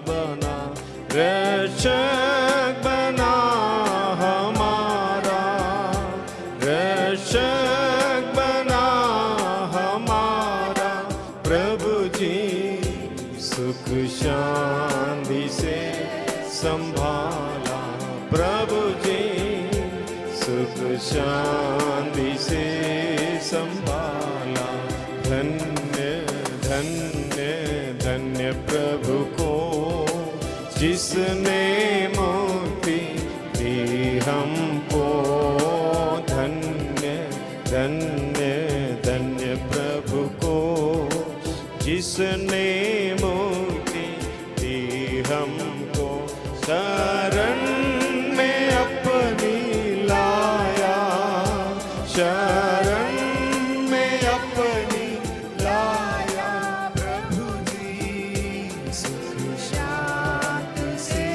बना, रक्षक बना हमारा, रक्षक बना हमारा। प्रभु जी सुख शांति से संभाला, प्रभु जी सुख शांति से संभाला। धन्य धन्य धन्य प्रभु को जिसने मुक्ति दी हमको। धन्य धन्य धन्य प्रभु को जिसने मुक्ति दी हमको। शरण में अपनी लाया, शरण में अपनी लाया। प्रभु जी सुख शांति से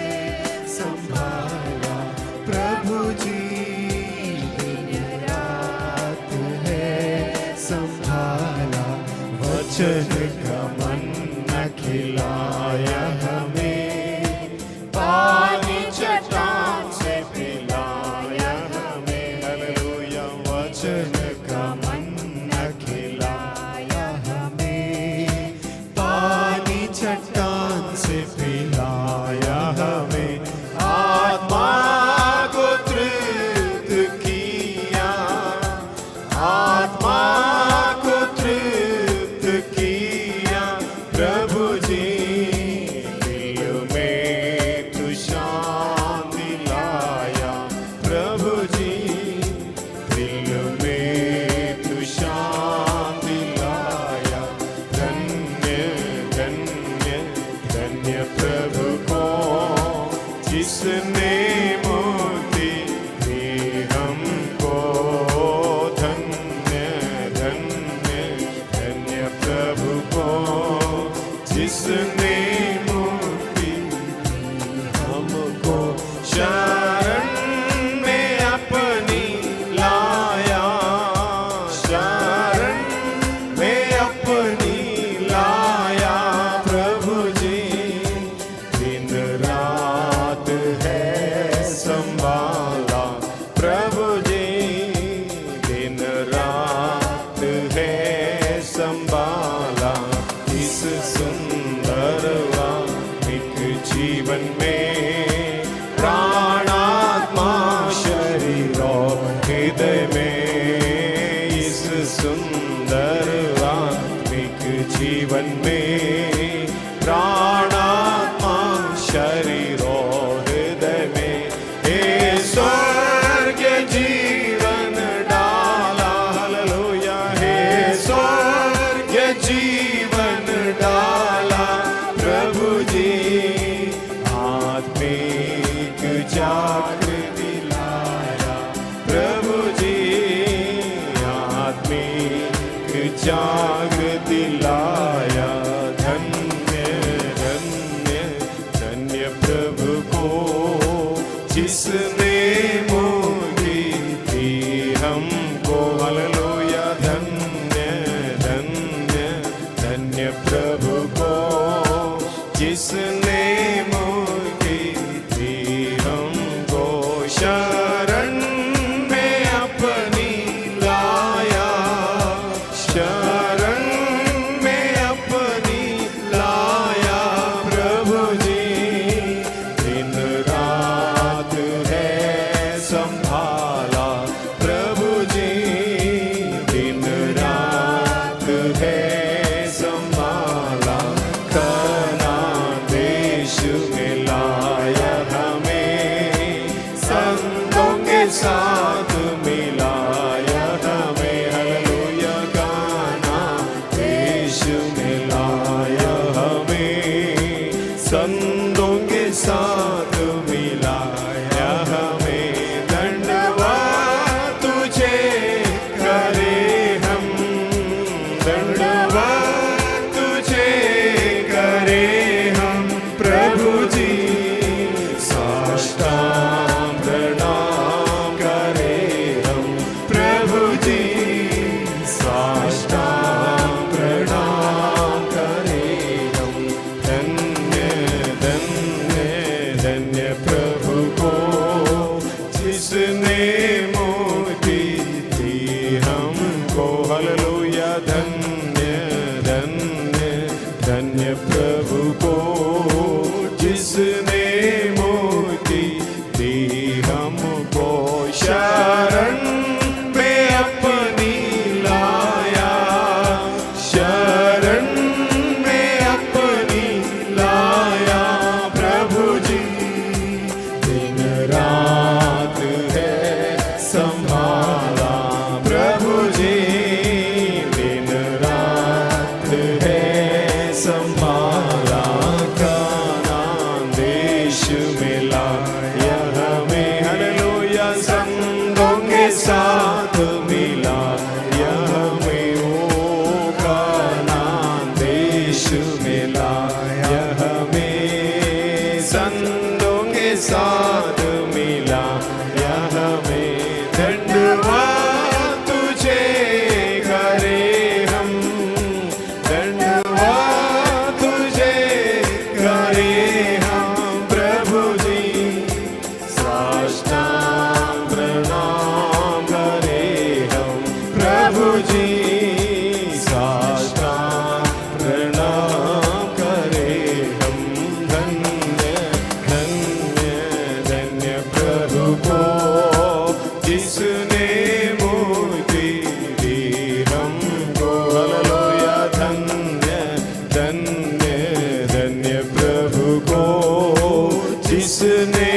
संभाला, प्रभु जी दिन रात है संभाला। वचन का मन्ना खिलाया हमें, पानी चट्टान से पिलाया हमें। हालेलुया। वचन का मन्ना खिलाया हमें, पानी चट्टान से पिलाया हमें। आत्मा को तृप्त किया, आत्मा को तृप्त किया। प्रभु जी दिल में तू शांति लाया, प्रभु जी दिल में तू शांति लाया। धन्य धन्य धन्य प्रभु को जिसने मुक्ति दी हमको। धन्य धन्य धन्य प्रभु को जिसने मुक्ति दी हमको। शरण में अपनी लाया, शरण में अपनी लाया। प्रभु जी दिन रात है संभाला, प्रभु जी दिन रात है संभाला। इस सुंदर वामिक जीवन में प्राणात्मा शरीर और हृदय में, इस सुंदर वामिक जीवन में प्राणात्मा शरीर और हृदय में। हे स्वर्ग जीवन डाला, हालेलुया। हे स्वर्ग जीवन डाला, प्रभु जी आत्मिक जागृति लाया, प्रभु जी आत्मिक जागृति लाया। धन्य धन्य धन्य प्रभु को जिसने मुक्ति दी हमको। हालेलुया। धन्य धन्य धन्य प्रभु को जिसने मुक्ति दी हमको। शरण में अपनी लाया, शरण में अपनी लाया। प्रभु जी दिन रात है संभाला, प्रभु जी दिन रात है संभाला। कनान देश में लाया हमें, संतों के साथ मिलाया हमें। हालेलुया। कनान देश में लाया हमें, संतों के साथ मिलाया हमें। दंडवत तुझे करे हम, दंडवत तुझे करे हम। प्रभु जी साष्टांग प्रणाम करे हम, प्रभु जी साष्टांग प्रणाम करे हम। धन्य धन्य संतों के साथ मिला या हमें दंडवत तुझे करे हम, दंडवत तुझे करे हम प्रभु जी, साष्टांग प्रणाम करे हम प्रभु जी, साष्टांग प्रणाम करे हम। धन्य धन्य धन्य प्रभु को जिसने मुक्ति दी हमको, हालेलुया। धन्य धन्य धन्य प्रभु को जिसने